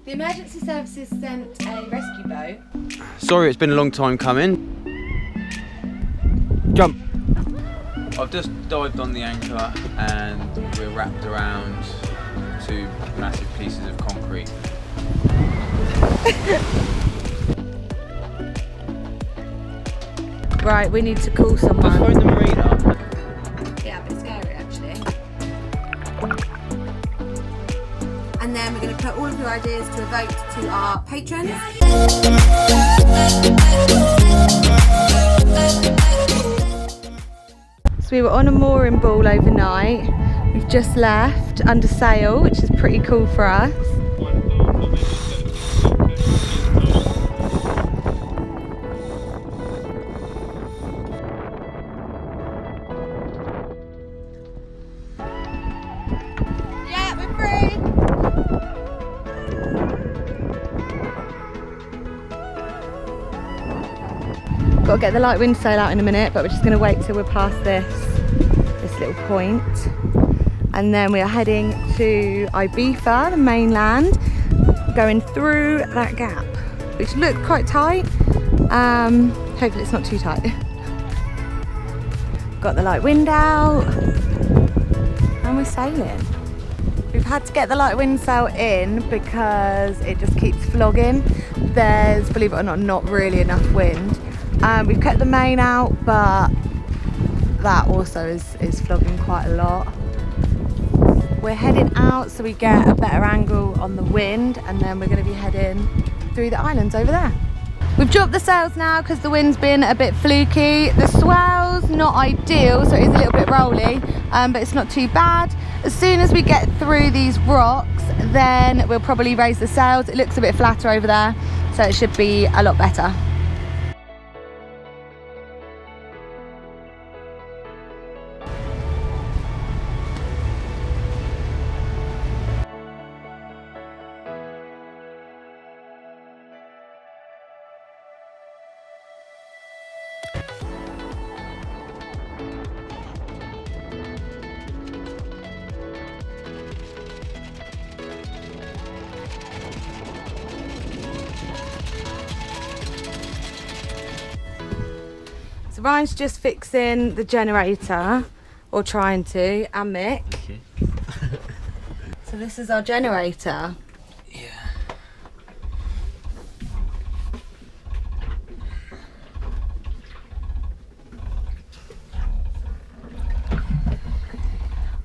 The emergency services sent a rescue boat. Sorry, it's been a long time coming. Jump! I've just dived on the anchor and we're wrapped around two massive pieces of concrete. Right, we need to call someone. Let's phone the marina. Yeah, a bit scary actually. And then we're going to put all of your ideas to a vote to our patrons. So we were on a mooring ball overnight. We've just left under sail, which is pretty cool for us. Got to get the light wind sail out in a minute, but we're just going to wait till we're past this little point, and then we are heading to Ibiza, the mainland, going through that gap, which looked quite tight. Hopefully it's not too tight. Got the light wind out, and we're sailing. We've had to get the light wind sail in because it just keeps flogging. There's, believe it or not really enough wind. We've kept the main out, but that also is flogging quite a lot. We're heading out so we get a better angle on the wind, and then we're going to be heading through the islands over there. We've dropped the sails now because the wind's been a bit fluky. The swell's not ideal, so it is a little bit rolly, but it's not too bad. As soon as we get through these rocks, then we'll probably raise the sails. It looks a bit flatter over there, so it should be a lot better. So Ryan's just fixing the generator, or trying to, and Mick. Okay. So this is our generator. Yeah.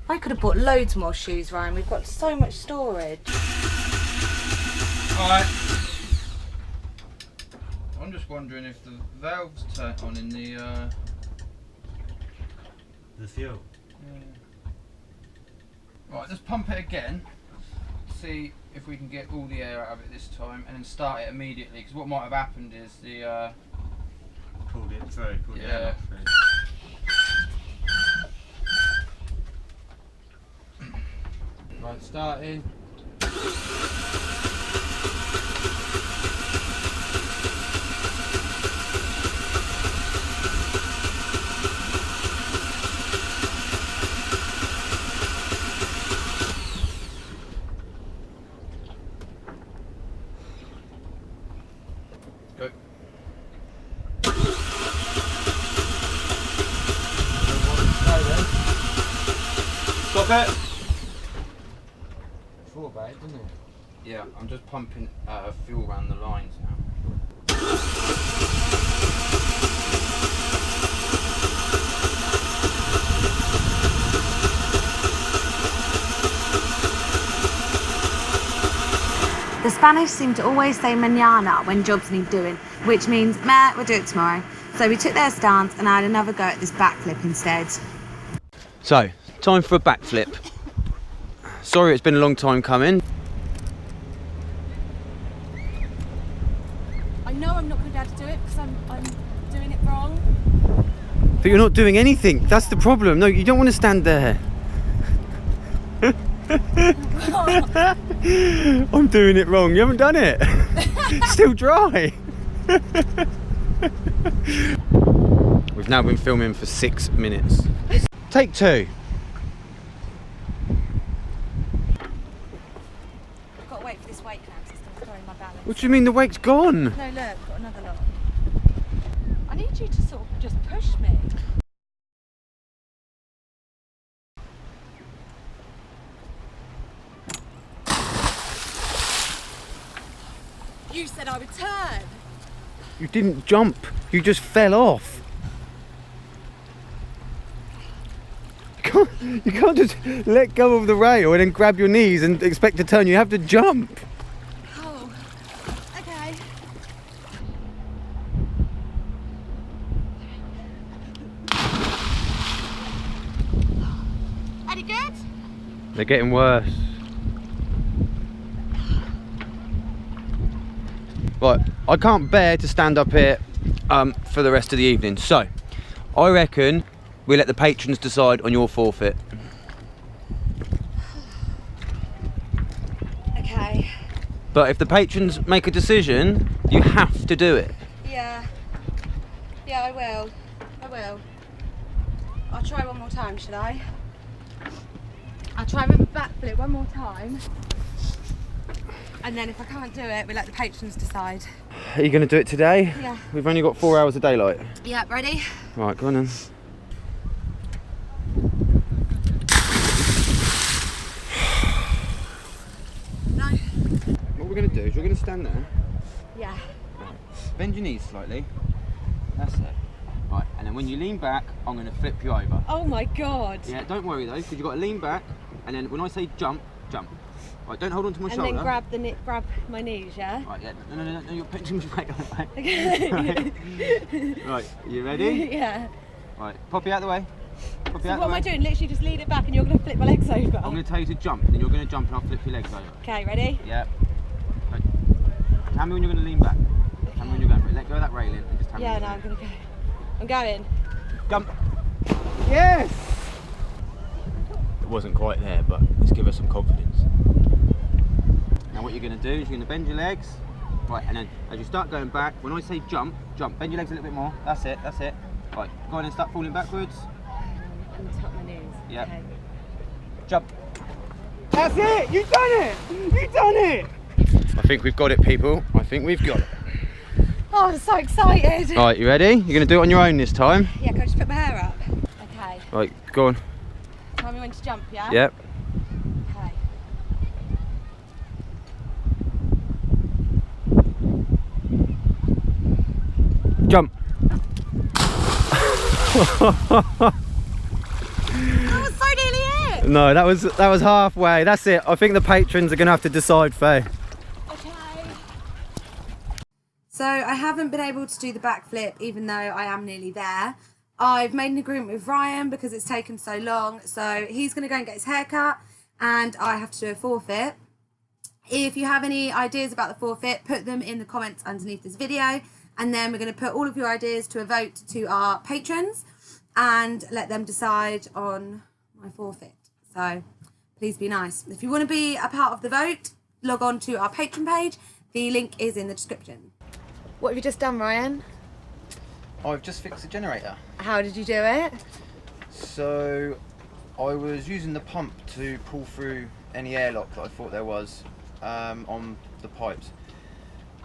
I could have bought loads more shoes, Ryan. We've got so much storage. Alright. I'm just wondering if the valves turn on in the fuel. Yeah. Right, let's pump it again. See if we can get all the air out of it this time, and then start it immediately. Because what might have happened is the Pulled it through. Pulled it yeah. out. Right, starting. Go. Stop it! Thought about it, didn't it? Yeah, I'm just pumping fuel around the lines now. The Spanish seem to always say mañana when jobs need doing, which means, meh, we'll do it tomorrow. So we took their stance and I had another go at this backflip instead. So, time for a backflip. Sorry, it's been a long time coming. I know I'm not going to be able to do it because I'm doing it wrong. But you're not doing anything. That's the problem. No, you don't want to stand there. I'm doing it wrong. You haven't done it. Still dry. We've now been filming for 6 minutes. Take 2. I've got to wait for this weight. system. It's throwing my balance. What do you mean the wake's gone? No, look, got another lot. I need you to sort of just push me. You said I would turn. You didn't jump, you just fell off. You can't just let go of the rail and then grab your knees and expect to turn. You have to jump. Oh, okay. Any good? They're getting worse. Right, I can't bear to stand up here for the rest of the evening, so I reckon we let the patrons decide on your forfeit. Okay. But if the patrons make a decision, you have to do it. Yeah. Yeah, I will. I will. I'll try one more time, shall I? I'll try with a backflip one more time. And then if I can't do it, we let the patrons decide. Are you going to do it today? Yeah. We've only got 4 hours of daylight. Yeah, ready? Right, go on then. No. What we're going to do is you're going to stand there. Yeah. Right. Bend your knees slightly. That's it. Right, and then when you lean back, I'm going to flip you over. Oh my God. Yeah, don't worry though, because you've got to lean back, and then when I say jump, jump. Right, don't hold on to my shoulder. And then grab my knees, yeah? Right, yeah, no, you're putting too much weight on it, mate. Okay. Right, you ready? Yeah. Right, pop it out the way. Pop it So out what the am way. I doing? Literally just lean it back and you're going to flip my legs over? I'm going to tell you to jump, then you're going to jump and I'll flip your legs over. Okay, ready? Yeah. Right. Tell me when you're going to lean back. Tell me when you're going. Right, let go of that railing and just tell me. Yeah, when no, you're I'm going to go. I'm going. Jump. Yes! It wasn't quite there, but let's give her some confidence. Now what you're going to do is you're going to bend your legs. Right, and then as you start going back, when I say jump, jump. Bend your legs a little bit more. That's it, that's it. Right, go on and start falling backwards. And tuck my knees. Yep. Okay. Jump. That's it! You've done it! You've done it! I think we've got it, people. I think we've got it. Oh, I'm so excited. Right, you ready? You're going to do it on your own this time. Yeah, can I just put my hair up? Okay. Right, go on. Tell me when to jump, yeah? Yep. Okay. Jump. That was so nearly it. No, that was halfway. That's it. I think the patrons are going to have to decide, Faye. Okay. So I haven't been able to do the backflip even though I am nearly there. I've made an agreement with Ryan because it's taken so long. So he's going to go and get his hair cut and I have to do a forfeit. If you have any ideas about the forfeit, put them in the comments underneath this video. And then we're going to put all of your ideas to a vote to our patrons and let them decide on my forfeit. So please be nice. If you want to be a part of the vote, log on to our Patreon page. The link is in the description. What have you just done, Ryan? I've just fixed the generator. How did you do it? So I was using the pump to pull through any airlock that I thought there was on the pipes.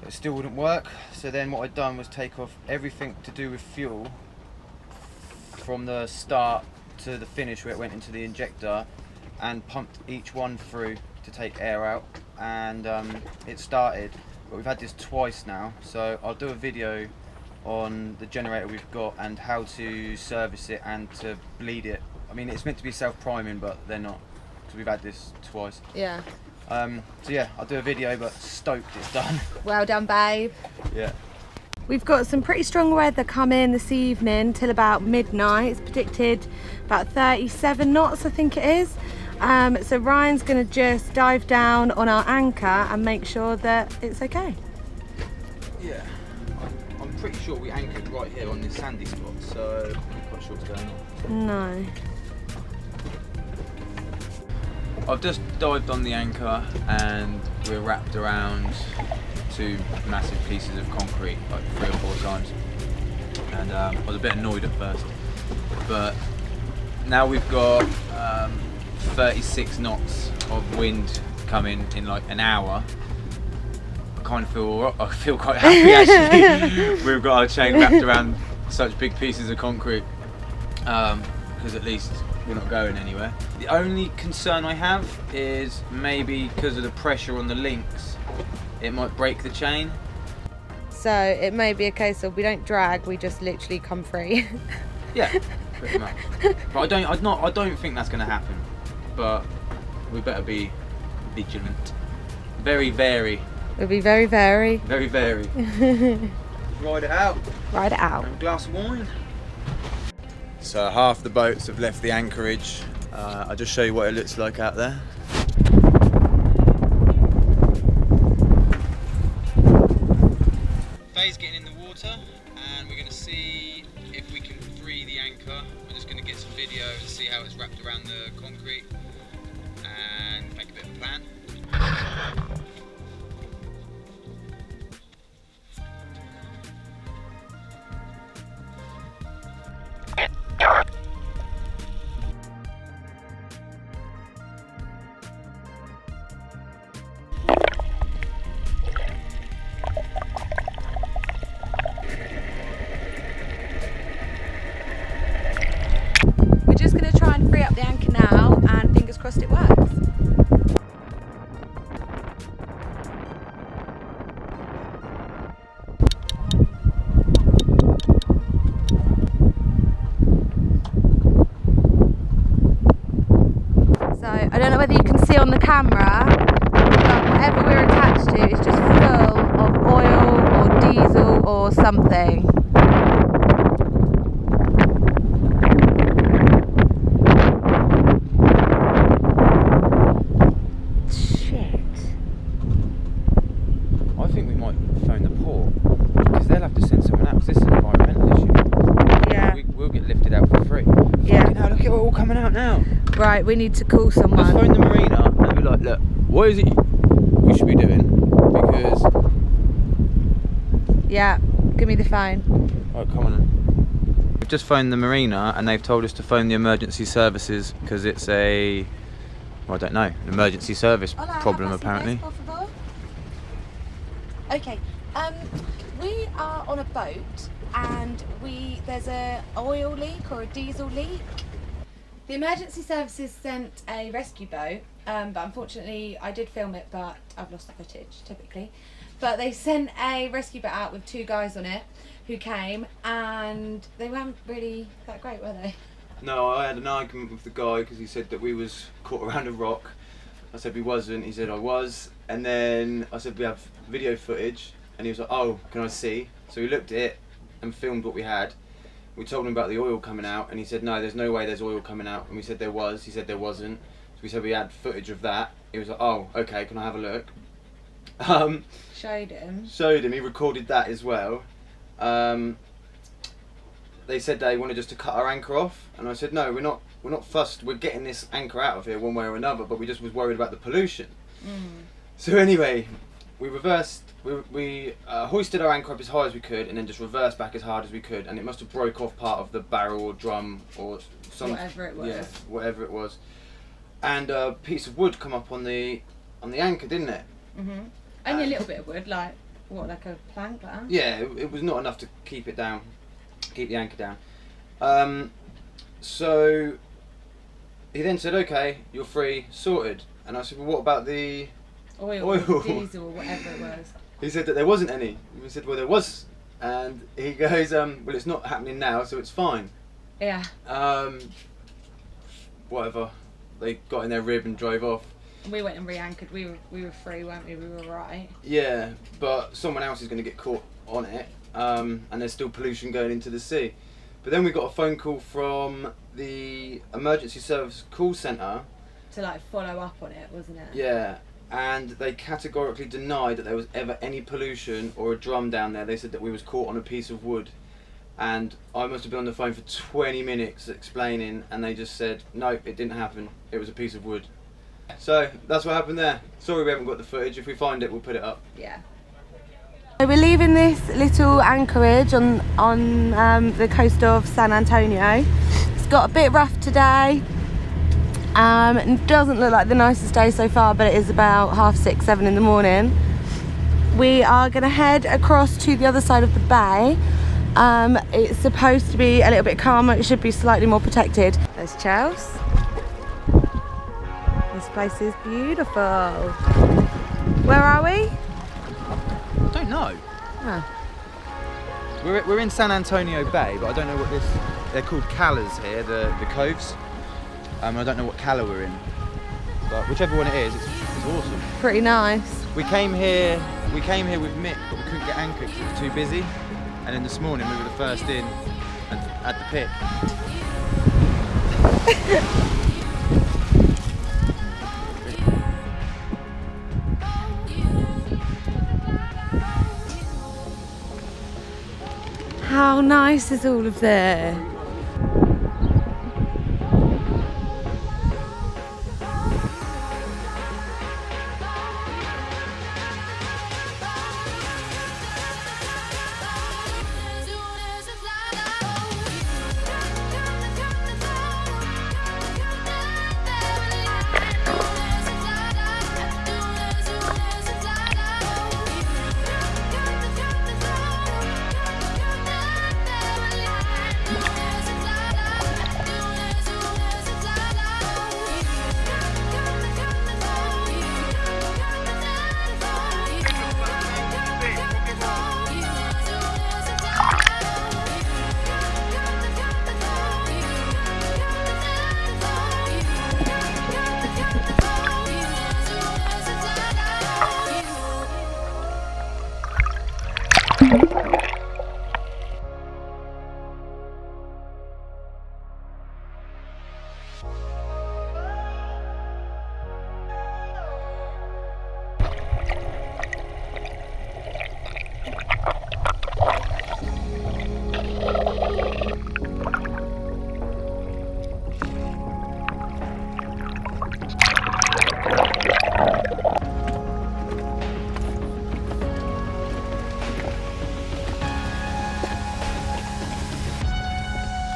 It still wouldn't work, so then what I'd done was take off everything to do with fuel from the start to the finish where it went into the injector and pumped each one through to take air out, and it started. But we've had this twice now, so I'll do a video on the generator we've got and how to service it and to bleed it. I mean, it's meant to be self-priming, but they're not, because we've had this twice. Yeah. So yeah, I'll do a video, but stoked it's done. Well done, babe. Yeah. We've got some pretty strong weather coming this evening till about midnight. It's predicted about 37 knots, I think it is. So Ryan's going to just dive down on our anchor and make sure that it's okay. Yeah. I'm pretty sure we anchored right here on this sandy spot, so I'm not quite sure what's going on. No. I've just dived on the anchor and we're wrapped around 2 massive pieces of concrete like 3 or 4 times, and I was a bit annoyed at first, but now we've got 36 knots of wind coming in like an hour, I feel quite happy actually. We've got our chain wrapped around such big pieces of concrete, because at least we're not going anywhere. The only concern I have is maybe because of the pressure on the links, it might break the chain. So it may be a case of we don't drag, we just literally come free. Yeah, pretty much. But I don't think that's going to happen. But we better be vigilant. Very. We'll be very. Very. Ride it out. Ride it out. And a glass of wine. So half the boats have left the anchorage. I'll just show you what it looks like out there. Faye's getting in the water, and we're going to see if we can free the anchor. We're just going to get some video and see how it's wrapped around the concrete and make a bit of a plan. We're just going to try and free up the anchor now, and fingers crossed it works. So I don't know whether you can see on the camera, but whatever we're attached to is just full of oil or diesel or something. I think we might phone the port, because they'll have to send someone out, because this is an environmental issue. Yeah. We'll get lifted out for free. Yeah. Fucking hell, look at it all coming out now. Right, we need to call Let's someone. phone the marina and be like, look, what is it we should be doing? Because... Yeah, give me the phone. Oh, come on then. We've just phoned the marina and they've told us to phone the emergency services because it's a... Well, I don't know, an emergency service problem apparently. Okay, we are on a boat and there's a oil leak or a diesel leak. The emergency services sent a rescue boat, but unfortunately I did film it, but I've lost the footage typically. But they sent a rescue boat out with 2 guys on it who came, and they weren't really that great, were they? No, I had an argument with the guy because he said that we was caught around a rock. I said we wasn't, he said I was, and then I said we have video footage, and he was like, oh, can I see? So we looked at it and filmed what we had. We told him about the oil coming out, and he said no, there's no way there's oil coming out, and we said there was, he said there wasn't. So we said we had footage of that. He was like, oh, okay, can I have a look? Showed him, he recorded that as well. They said they wanted us to cut our anchor off, and I said no, we're not fussed, we're getting this anchor out of here one way or another, but we just was worried about the pollution. So anyway, we reversed, we hoisted our anchor up as high as we could and then just reversed back as hard as we could, and it must have broke off part of the barrel or drum or some, whatever it was. Yeah, whatever it was. And a piece of wood come up on the anchor, didn't it? Only a little bit of wood, like what, like a plank like that? Yeah, it was not enough to keep it down, keep the anchor down. So he then said, okay, you're free, sorted. And I said, well, what about the Oil, or diesel, or whatever it was. He said that there wasn't any. We said, well, there was. And he goes, well, it's not happening now, so it's fine. Yeah. Whatever. They got in their rib and drove off. We went and re-anchored. We were free, weren't we? We were right. Yeah, but someone else is going to get caught on it, and there's still pollution going into the sea. But then we got a phone call from the emergency service call centre to like follow up on it, wasn't it? Yeah, and they categorically denied that there was ever any pollution or a drum down there. They said that we was caught on a piece of wood, and I must have been on the phone for 20 minutes explaining, and they just said no, it didn't happen, it was a piece of wood. So that's what happened there. Sorry we haven't got the footage. If we find it, we'll put it up. Yeah. So we're leaving this little anchorage on the coast of San Antonio. It's got a bit rough today. It doesn't look like the nicest day so far, but it is about 6:30, 7 in the morning. we are going to head across to the other side of the bay. It's supposed to be a little bit calmer, it should be slightly more protected. There's Chelsea. This place is beautiful. Where are we? I don't know. Oh. We're in San Antonio Bay, but I don't know what this... They're called calas here, the coves. I don't know what cala we're in. But whichever one it is, it's awesome. Pretty nice. We came here with Mick, but we couldn't get anchored because it was too busy. And then this morning we were the first in at the pick. How nice is all of this?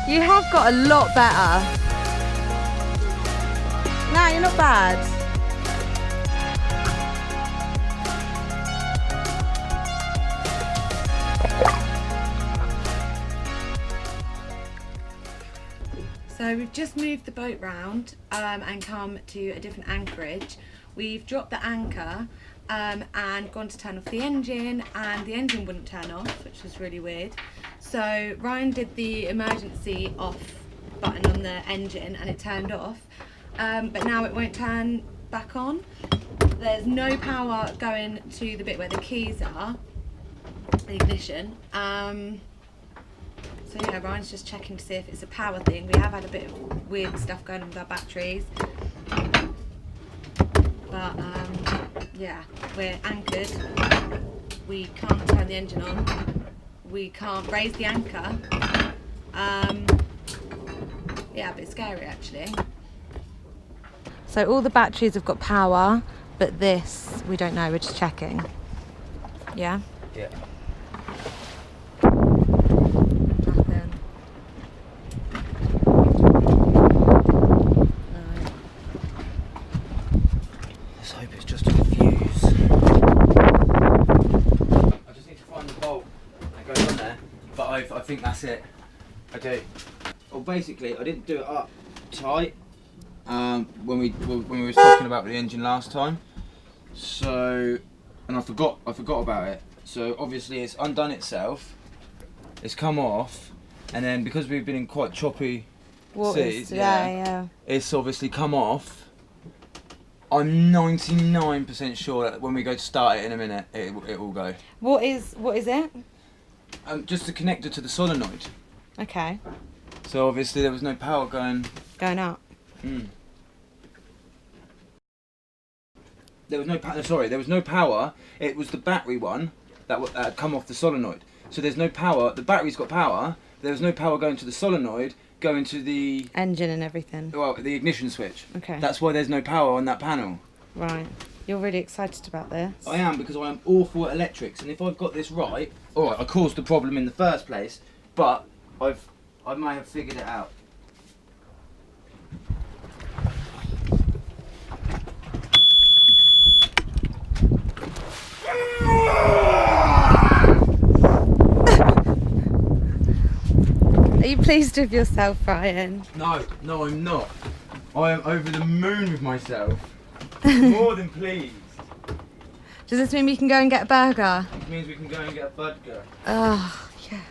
You have got a lot better. No, you're not bad. So we've just moved the boat round and come to a different anchorage. We've dropped the anchor and gone to turn off the engine, and the engine wouldn't turn off, which was really weird. So Ryan did the emergency off button on the engine and it turned off, but now it won't turn back on. There's no power going to the bit where the keys are, the ignition. So yeah, Ryan's just checking to see if it's a power thing. We have had a bit of weird stuff going on with our batteries, but yeah, we're anchored. We can't turn the engine on. We can't raise the anchor. Yeah, a bit scary actually. So all the batteries have got power, but this, we don't know, we're just checking. Yeah? Yeah. Nothing. No. Let's hope it's just a fuse. I just need to find the bolt that goes on there, but I think that's it. I do. Well, basically, I didn't do it up tight when we were talking about the engine last time. So, and I forgot about it. So obviously it's undone itself. It's come off, and then because we've been in quite choppy seas, yeah, it's obviously come off. I'm 99% sure that when we go to start it in a minute, it will go. What is it? Just the connector to the solenoid. Okay. So obviously there was no power going up. There was no there was no power. It was the battery one that had come off the solenoid. So there's no power. The battery's got power. There was no power going to the solenoid, going to the Engine and everything. Well, the ignition switch. Okay. That's why there's no power on that panel. Right. You're really excited about this. I am, because I am awful at electrics, and if I've got this right, alright, I caused the problem in the first place, but I may have figured it out. pleased with yourself, Ryan? No, I'm not. I am over the moon with myself. More than pleased. Does this mean we can go and get a burger? It means we can go and get a burger. Oh, yes.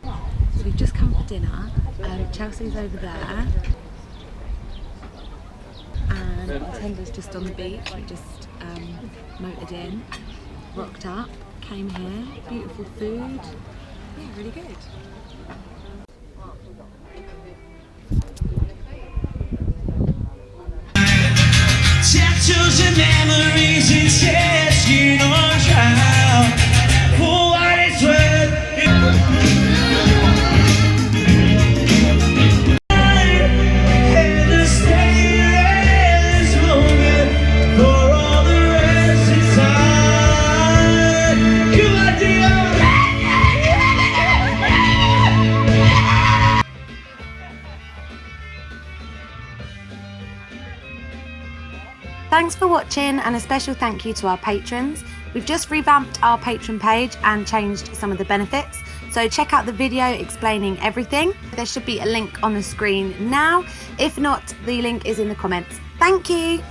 So we've just come for dinner. Chelsea's over there. And our tender's just on the beach. We just motored in, rocked up, came here. Beautiful food. Yeah, really good. Tattoos and memories, it sets you on trial. For what it's worth, and to stay there this moment for all the rest inside. Good idea. Thanks for watching, and a special thank you to our patrons. We've just revamped our patron page and changed some of the benefits, so check out the video explaining everything. There should be a link on the screen now. If not, the link is in the comments. Thank you.